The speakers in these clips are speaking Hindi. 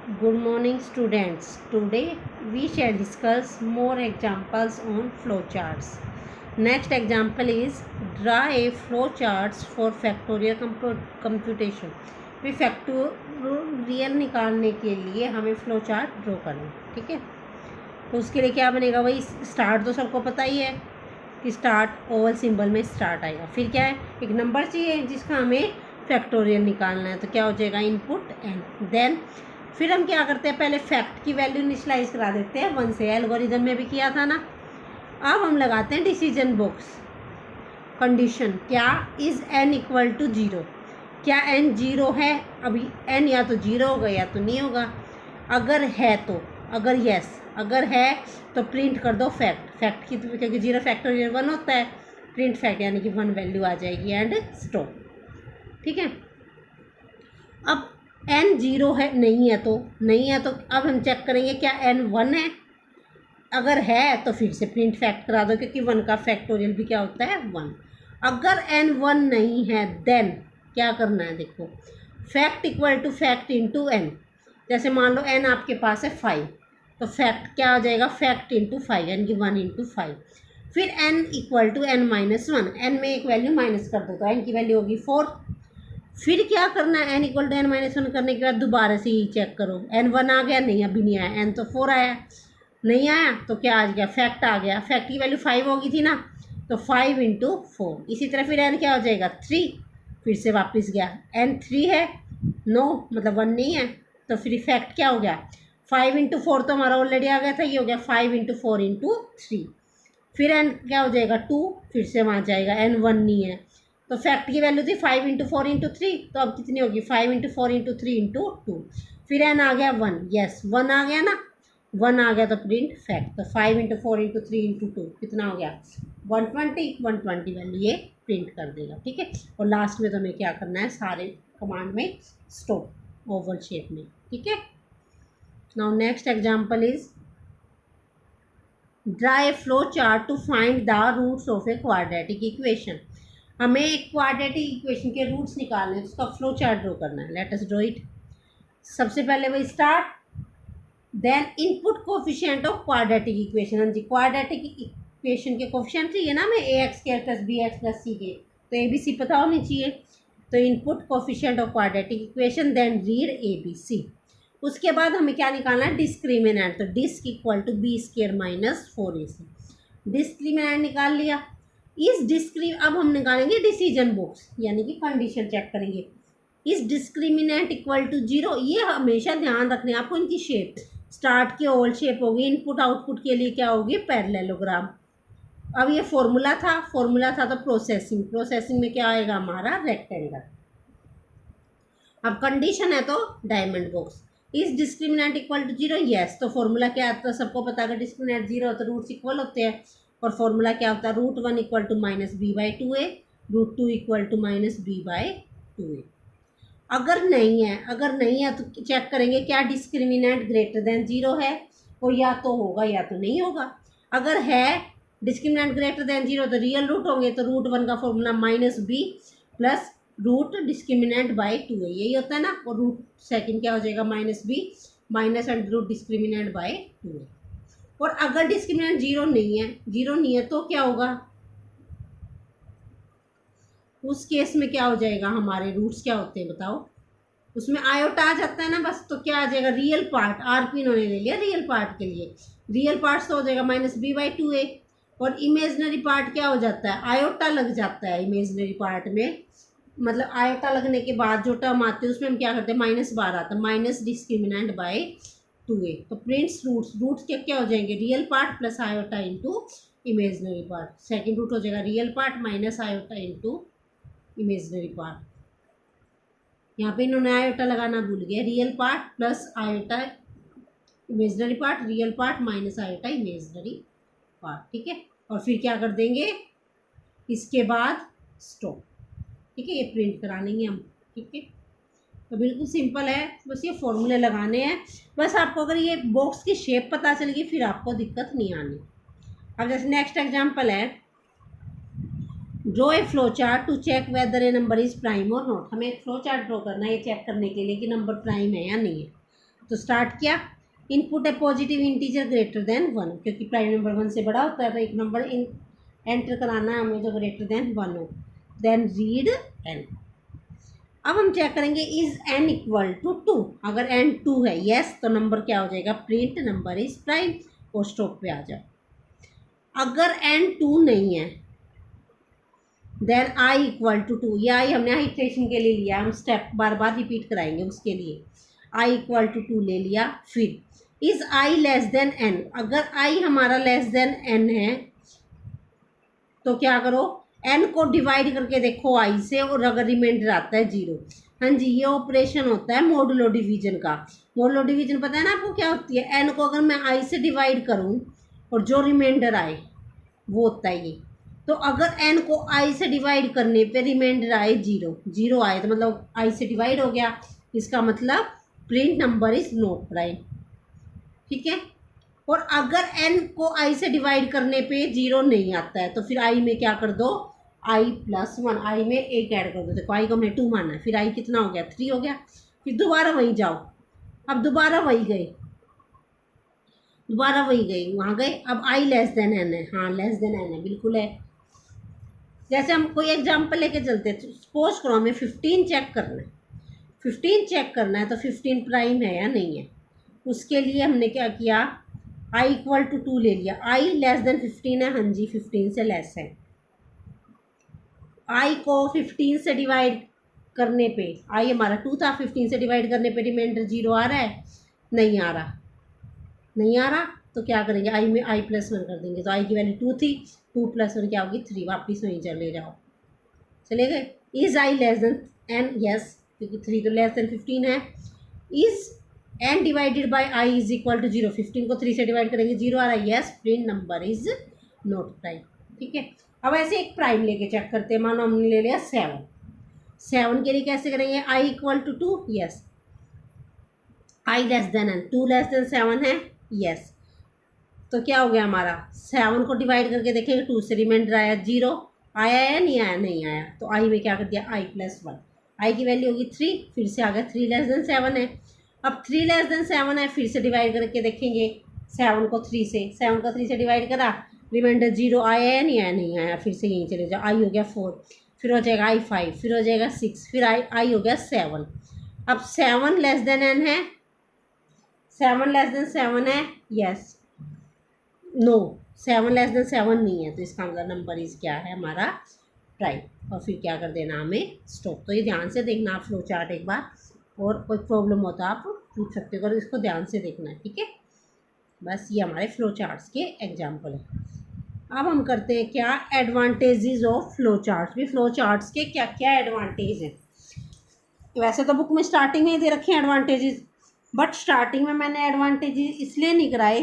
Good morning, students. Today we shall discuss more examples on flowcharts. Next example is draw a flowcharts for factorial computation. भी फैक्टोरियल निकालने के लिए हमें फ्लो चार्ट ड्रॉ करना है, ठीक है। तो उसके लिए क्या बनेगा, वही स्टार्ट तो सबको पता ही है कि स्टार्ट ओवल सिंबल में स्टार्ट आएगा। फिर क्या है, एक नंबर चाहिए जिसका हमें फैक्टोरियल निकालना है, तो क्या हो जाएगा इनपुट एन। देन फिर हम क्या करते हैं, पहले फैक्ट की वैल्यू इनिशियलाइज करा देते हैं 1 से, एल्गोरिदम में भी किया था ना। अब हम लगाते हैं डिसीजन बॉक्स कंडीशन, क्या इज़ n इक्वल टू 0, क्या n 0 है। अभी n या तो 0 होगा या तो नहीं होगा। अगर है तो, अगर यस, अगर है तो प्रिंट कर दो फैक्ट की, क्योंकि 0 फैक्टोरियल 1 होता है, प्रिंट फैक्ट यानी कि 1 वैल्यू आ जाएगी एंड स्टॉप, ठीक है। अब n 0 है, नहीं है तो अब हम चेक करेंगे क्या n 1 है। अगर है तो फिर से प्रिंट फैक्ट करा दो, क्योंकि 1 का फैक्टोरियल भी क्या होता है 1। अगर n 1 नहीं है देन क्या करना है, देखो fact equal to fact into n। जैसे मान लो n आपके पास है 5, तो फैक्ट क्या हो जाएगा, फैक्ट इंटू 5 यानी कि 1 इंटू 5। फिर n equal to n minus 1, n में एक वैल्यू माइनस कर दो तो n की वैल्यू होगी 4। फिर क्या करना है, n equal to n minus 1 करने के बाद दोबारा से ही चेक करो, n 1 आ गया, नहीं अभी नहीं आया, n तो 4 आया, नहीं आया तो क्या आ गया, फैक्ट आ गया। फैक्ट की वैल्यू 5 होगी थी ना, तो 5 इंटू 4। इसी तरह फिर n क्या हो जाएगा 3, फिर से वापस गया, n 3 है, नो मतलब 1 नहीं है, तो फिर फैक्ट क्या हो गया 5 इंटू 4, तो हमारा ऑलरेडी आ गया था, ये हो गया 5 इंटू 4 इंटू 3। फिर n क्या हो जाएगा 2, फिर से वहाँ जाएगा, n 1 नहीं है, तो फैक्ट की वैल्यू थी 5 इंटू 4 इंटू 3, तो अब कितनी होगी 5 इंटू 4 इंटू 3 इंटू 2। फिर n आ गया 1, यस 1 आ गया ना, 1 आ गया तो प्रिंट फैक्ट, तो 5 इंटू 4 इंटू 3 इंटू 2 कितना हो गया 120 वैल्यू ये प्रिंट कर देगा, ठीक है। और लास्ट में तो हमें क्या करना है, सारे कमांड में स्टॉप ओवल शेप में, ठीक है। Now next example is draw a flow chart to find the roots of a quadratic equation. हमें एक क्वाड्रेटिक इक्वेशन के रूट्स निकालने हैं, उसका फ्लो चार्ट ड्रॉ करना है। Let us draw it. सबसे पहले वही start, then input coefficient of quadratic equation. हाँ जी, क्वाड्रेटिक इक्वेशन के कोफिशिएंट चाहिए ना हमें, A X square plus B X plus C के, तो ए बी सी पता होनी चाहिए। तो input coefficient of quadratic equation, then read A B C. उसके बाद हमें क्या निकालना है, डिस्क्रिमिनेंट। तो disc equal to B square minus 4ac। Discriminant निकाल लिया। अब हम निकालेंगे डिसीजन बॉक्स, यानी कि कंडीशन चेक करेंगे। इस डिस्क्रिमिनेंट इक्वल टू 0, ये हमेशा ध्यान रखने आपको, इनकी शेप स्टार्ट की ओवल शेप होगी, इनपुट आउटपुट के लिए क्या होगी पैरेललोग्राम। अब ये फॉर्मूला था तो प्रोसेसिंग में क्या आएगा हमारा रेक्टेंगल। अब कंडीशन है तो डायमंड बॉक्स। इस डिस्क्रिमिनेंट इक्वल टू 0, यस, तो फॉर्मूला क्या आता है सबको पता है, डिस्क्रिमिनेंट 0 तो रूट्स इक्वल होते हैं, और फॉर्मूला क्या होता है, √1 equal to minus B by 2a, √2 equal to minus B by 2a। अगर नहीं है तो चेक करेंगे क्या डिस्क्रिमिनेंट ग्रेटर देन 0 है, वो या तो होगा या तो नहीं होगा। अगर है डिस्क्रिमिनेंट ग्रेटर देन 0 तो रियल रूट होंगे, तो √1 का formula minus B plus root discriminant by 2a, यही होता है ना। और रूट सेकंड क्या हो जाएगा minus B minus under root discriminant by 2a। और अगर डिस्क्रिमिनेंट 0 नहीं है तो क्या होगा, उस केस में क्या हो जाएगा, हमारे रूट्स क्या होते हैं बताओ, उसमें आयोटा आ जाता है ना बस, तो क्या आ जाएगा रियल पार्ट, आरपी इन्होंने ले लिया रियल पार्ट के लिए, रियल पार्ट तो हो जाएगा माइनस बी बाई 2a। और इमेजनरी पार्ट क्या हो जाता है, आयोटा लग जाता है इमेजनरी पार्ट में, मतलब आयोटा लगने के बाद जो टर्म आते हैं उसमें हम क्या करते हैं -12 आता है, माइनस डिस्क्रिमिनेंट बाई 2a। तो प्रिंट्स रूट्स क्या हो जाएंगे, real part plus iota into imaginary part. Second root हो जाएगा real part minus iota into imaginary part. यहाँ पे इन्होंने आयोटा लगाना भूल गया, real part plus iota imaginary part, real part minus iota imaginary part, ठीक है। और फिर क्या कर देंगे, इसके बाद स्टॉप, ठीक है, ये प्रिंट करा लेंगे हम, ठीक है। तो बिल्कुल सिंपल है, बस ये फॉर्मूले लगाने हैं। बस आपको अगर ये बॉक्स की शेप पता चल गई फिर आपको दिक्कत नहीं आनी। अब जैसे नेक्स्ट एग्जांपल है, draw a flow chart to check whether a number is prime और नॉट। हमें एक फ्लो चार्ट ड्रॉ करना है ये चेक करने के लिए कि नंबर प्राइम है या नहीं है। तो स्टार्ट किया, इनपुट है पॉजिटिव इंटीजर ग्रेटर देन 1, क्योंकि प्राइम नंबर 1 से बड़ा होता है, तो एक नंबर एंटर कराना है हमें जो ग्रेटर देन 1 हो। Then read n। अब हम चेक करेंगे इज n इक्वल टू 2। अगर n 2 है यस, तो नंबर क्या हो जाएगा, प्रिंट नंबर इज प्राइम, और स्टॉप पे आ जाओ। अगर n 2 नहीं है देन i इक्वल टू 2, ये i हमने आइट्रेशन के लिए लिया, हम स्टेप बार बार रिपीट कराएंगे उसके लिए। i इक्वल टू 2 ले लिया, फिर is i less than n। अगर i हमारा लेस देन n है तो क्या करो, n को डिवाइड करके देखो i से, और अगर रिमाइंडर आता है 0। हाँ जी, ये ऑपरेशन होता है मॉडुलो डिवीजन का। मॉडुलो डिवीजन पता है ना आपको क्या होती है, n को अगर मैं i से डिवाइड करूँ और जो रिमाइंडर आए वो होता है ये। तो अगर n को i से डिवाइड करने पे रिमाइंडर आए 0, 0 आए तो मतलब i से डिवाइड हो गया, इसका मतलब print number is not prime. ठीक है, और अगर n को i से डिवाइड करने पे 0 नहीं आता है तो फिर i में क्या कर दो, i प्लस 1, i में एक ऐड कर दो। देखो i को हमने 2 माना है, फिर i कितना हो गया, 3 हो गया। फिर दोबारा वहीं जाओ, अब दोबारा वही गए, दोबारा वही गए, वहाँ गए। अब i लेस देन n है, हाँ लेस देन n है, बिल्कुल है। जैसे हम कोई एग्जांपल लेके चलते हैं, सपोज करो हमें 15 चेक करना है, 15 चेक करना है तो 15 प्राइम है या नहीं है। उसके लिए हमने क्या किया, i इक्वल टू 2 ले लिया, i लेस देन 15 है, हाँ जी 15 से लेस है। i को 15 से डिवाइड करने पे, i हमारा 2 था, 15 से डिवाइड करने पे रिमाइंडर 0 आ रहा है, नहीं आ रहा, नहीं आ रहा, तो क्या करेंगे, i में i प्लस 1 कर देंगे। तो i की वैल्यू 2 थी, 2 प्लस 1 क्या होगी, 3, वापिस वहीं चले जाओ, चले गए। Is i less than n, yes, क्योंकि 3 तो लेस देन 15 है। Is n divided by i is equal to 0, 15 को 3 से डिवाइड करेंगे 0 आ रहा है, yes print number is not prime. ठीक है, अब ऐसे एक प्राइम लेके चेक करते हैं। मानो हमने ले लिया 7, 7 के लिए कैसे करेंगे, i equal to 2, yes i less than n, 2 less than 7 है, यस। तो क्या हो गया हमारा, 7 को डिवाइड करके देखेंगे, 2 से रिमाइंडर आया 0, आया या नहीं आया, नहीं आया। तो i में क्या कर दिया, i प्लस 1, i की वैल्यू होगी 3, फिर से आ गया 3 लेस देन 7 है। अब 3 लेस देन 7 है, फिर से डिवाइड करके देखेंगे 7 को 3 से, 7 को 3 से डिवाइड करा, रिमाइंडर 0 आया या नहीं आया, नहीं आया, फिर से यहीं चले जाओ, i हो गया 4, फिर हो जाएगा i 5, फिर हो जाएगा 6, फिर i हो गया 7। अब 7 लेस देन n है, 7 लेस देन 7 है, यस, नो 7 लेस देन 7 नहीं है, तो इसका मतलब नंबर इज क्या है हमारा, प्राइम। और फिर क्या कर देना हमें, स्टॉप। तो ये ध्यान से देखना आप फ्लो चार्ट एक बार, और कोई प्रॉब्लम हो तो आप पूछ सकते हो, और इसको ध्यान से देखना है। ठीक है, बस ये हमारे फ्लो चार्ट्स के एग्जाम्पल है। अब हम करते हैं क्या, एडवांटेजेस ऑफ फ्लो चार्ट्स। भी फ्लो चार्ट्स के क्या क्या एडवांटेज हैं। वैसे तो बुक में स्टार्टिंग में ही दे रखे हैं एडवांटेजेस, बट स्टार्टिंग में मैंने एडवांटेजेस इसलिए नहीं कराए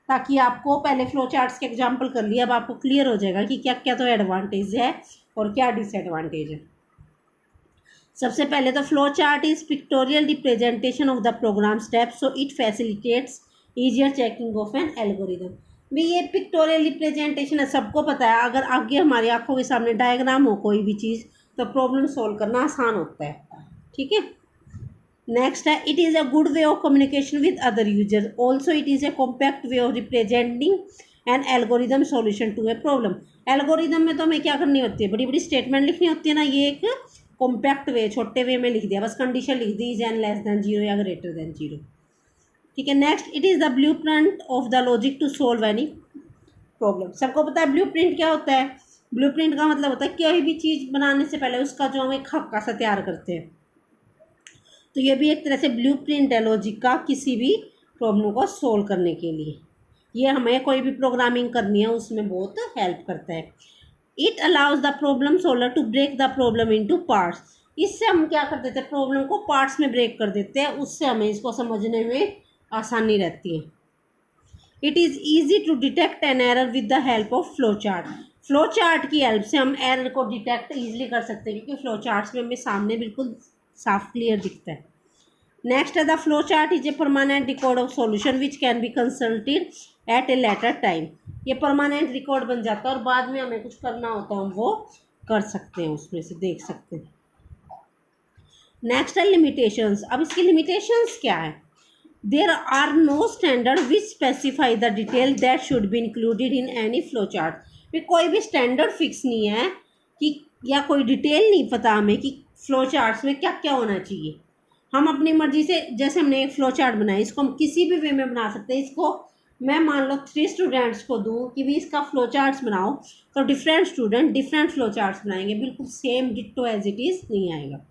ताकि आपको पहले फ्लो चार्ट्स के एग्जाम्पल कर लिया, अब आपको क्लियर हो जाएगा कि क्या क्या तो एडवांटेज है और क्या डिसएडवांटेज है। सबसे पहले तो flow chart is pictorial representation of the program step, so it facilitates easier checking of an algorithm. भी ये पिक्टोरियल रिप्रेजेंटेशन है, सबको पता है। अगर आगे हमारी आंखों के सामने डायग्राम हो कोई भी चीज़ तो प्रॉब्लम सॉल्व करना आसान होता है। ठीक है, नेक्स्ट है, it is a good way of communication with other users, also it is a compact way of representing an algorithm solution to a problem. Algorithm में तो हमें क्या करनी होती है, बड़ी बड़ी स्टेटमेंट लिखनी होती है ना, ये एक कॉम्पैक्ट वे, छोटे वे में लिख दिया, बस कंडीशन लिख दी, इज एन लेस देन 0 या ग्रेटर देन 0। ठीक है, next, it is the blueprint of the logic to solve any problem. सबको पता है ब्लू प्रिंट क्या होता है। ब्लू प्रिंट का मतलब होता है कोई भी चीज़ बनाने से पहले उसका जो हम एक खाका सा तैयार करते हैं, तो ये भी एक तरह से ब्लू प्रिंट है लॉजिक का, किसी भी प्रॉब्लम को सोल्व करने के लिए। ये हमें कोई भी प्रोग्रामिंग करनी है उसमें बहुत हेल्प करता है। It allows the problem solver to break the problem into parts. इससे हम क्या कर देते हैं, प्रॉब्लम को पार्ट्स में ब्रेक कर देते हैं, उससे हमें इसको समझने में आसानी रहती है। It is easy to detect an error with the help of flow chart. Flow chart की हेल्प से हम एरर को डिटेक्ट ईजिली कर सकते हैं, क्योंकि फ्लो चार्ट्स में हमें सामने बिल्कुल साफ क्लियर दिखता है। नेक्स्ट है, the flow chart is a permanent record of solution which can be consulted at a later time. ये परमानेंट रिकॉर्ड बन जाता है और बाद में हमें कुछ करना होता है हम वो कर सकते हैं, उसमें से देख सकते हैं। नेक्स्ट है लिमिटेशंस। अब इसकी लिमिटेशंस क्या है, there are no standard which specify the detail that should be included in any flow chart. कोई भी स्टैंडर्ड फिक्स नहीं है कि, या कोई डिटेल नहीं पता हमें कि फ्लो चार्ट्स में क्या क्या होना चाहिए। हम अपनी मर्जी से, जैसे हमने एक फ्लो चार्ट बनाया, इसको हम किसी भी वे में बना सकते हैं। इसको मैं मान लो 3 स्टूडेंट्स को दूँ कि भी इसका फ्लो चार्ट्स बनाओ, तो different student different flow charts बनाएंगे, बिल्कुल same ditto as it is नहीं आएगा।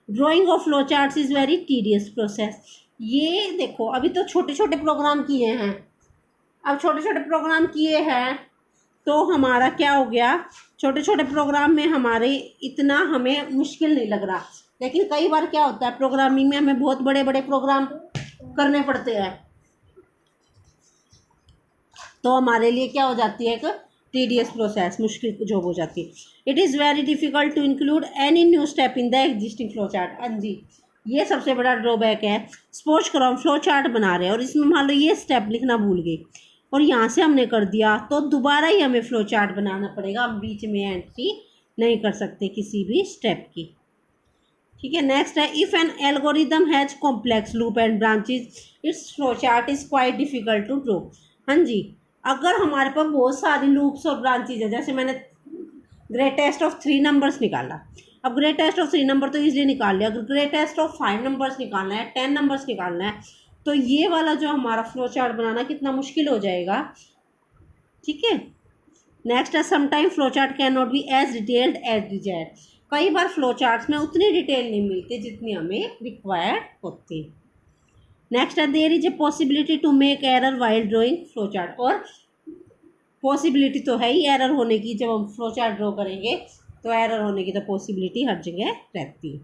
Drawing of flow charts is very tedious process. ये देखो, अभी तो छोटे छोटे प्रोग्राम किए हैं, अब छोटे छोटे प्रोग्राम किए हैं तो हमारा क्या हो गया, छोटे छोटे प्रोग्राम में हमारे इतना हमें मुश्किल नहीं लग रहा। लेकिन कई बार क्या होता है, प्रोग्रामिंग में हमें बहुत बड़े बड़े प्रोग्राम करने पड़ते हैं, तो हमारे लिए क्या हो जाती है, एक टीडियस प्रोसेस, मुश्किल जॉब हो जाती है। It is very difficult to include any new step in the existing flow chart. हाँ जी, ये सबसे बड़ा ड्रॉबैक है। सपोज करो हम फ्लो चार्ट बना रहे हैं और इसमें मान लो ये स्टेप लिखना भूल गए और यहाँ से हमने कर दिया, तो दोबारा ही हमें फ्लो चार्ट बनाना पड़ेगा। हम बीच में एंट्री नहीं कर सकते किसी भी स्टेप की। ठीक है, नेक्स्ट है, if an algorithm has complex loop and branches its flow chart is quite difficult to draw. हाँ जी, अगर हमारे पास बहुत सारी लूप्स और ब्रांचेज है, जैसे मैंने ग्रेटेस्ट ऑफ 3 नंबर्स निकाला, अब ग्रेटेस्ट ऑफ 3 नंबर तो ईजिली निकाल लिया, अगर ग्रेटेस्ट ऑफ 5 नंबर्स निकालना है, 10 नंबर्स निकालना है, तो ये वाला जो हमारा फ्लो चार्ट बनाना कितना मुश्किल हो जाएगा। ठीक है, नेक्स्ट है, sometime flow chart can not be as detailed as desired. कई बार फ्लो चार्ट्स में उतनी डिटेल नहीं मिलती जितनी हमें रिक्वायर्ड होती। नेक्स्ट है, there is a possibility to make error while drawing flow chart. और पॉसिबिलिटी तो है ही एरर होने की, जब हम फ्लो चार्ट ड्रॉ करेंगे तो एरर होने की तो पॉसिबिलिटी हर जगह रहती है।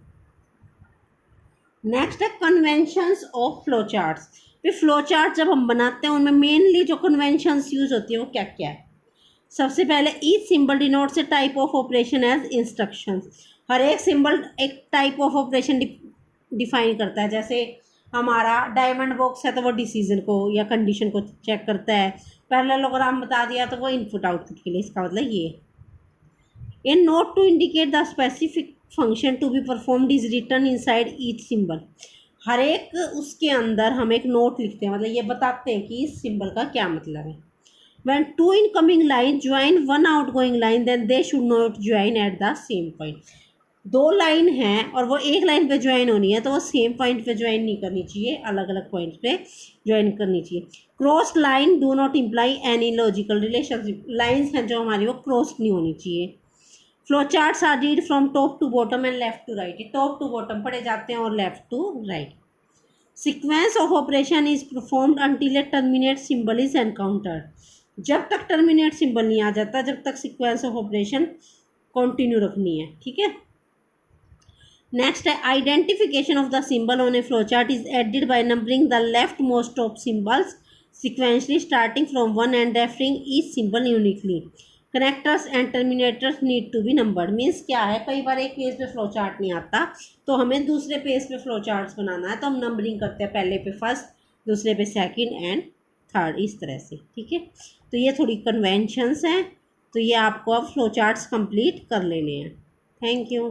नेक्स्ट है, कन्वेंशंस ऑफ फ्लो चार्ट्स। फिर फ्लो चार्ट जब हम बनाते हैं उनमें मेनली जो कन्वेंशंस यूज होती है वो क्या क्या है। सबसे पहले, each symbol denotes a type of operation as instructions. हर एक सिंबल एक टाइप ऑफ ऑपरेशन डिफाइन करता है। जैसे हमारा डायमंड बॉक्स है तो वो डिसीजन को या कंडीशन को चेक करता है। पैरेललोग्राम बता दिया तो वो इनपुट आउटपुट के लिए, इसका मतलब ये। A note to indicate the specific function to be performed is written inside each symbol. हर एक उसके अंदर हम एक नोट लिखते हैं, मतलब ये बताते हैं कि इस सिंबल का क्या मतलब है। When 2 incoming lines join 1 outgoing line, then they should not join at the same point. 2 line हैं और वो एक लाइन पे ज्वाइन होनी है, तो वो सेम पॉइंट पे ज्वाइन नहीं करनी चाहिए, अलग अलग पॉइंट पे ज्वाइन करनी चाहिए। Cross line do not imply any logical relationship. Lines हैं जो हमारी वो क्रॉस नहीं होनी चाहिए। Flow charts are read from top to bottom and left to right. Top to bottom पढ़े जाते हैं और left to right. Sequence of operation is performed until a terminate symbol is encountered. जब तक टर्मिनेट सिंबल नहीं आ जाता, जब तक सीक्वेंस ऑफ ऑपरेशन कंटिन्यू रखनी है। ठीक है, नेक्स्ट है, identification of the symbol on a flow chart is aided by numbering the left most of symbols sequentially starting from 1 and referring each symbol uniquely. Connectors and terminators need to be numbered. Means क्या है, कई बार एक पेज पे फ्लो चार्ट नहीं आता तो हमें दूसरे पेज पे फ्लो चार्ट्स बनाना है, तो हम नंबरिंग करते हैं, पहले पे फर्स्ट, दूसरे पे सेकंड एंड थर्ड, इस तरह से। ठीक है, तो ये थोड़ी कन्वेंशंस हैं, तो ये आपको अब फ्लो चार्ट्स कंप्लीट कर लेने हैं। Thank you.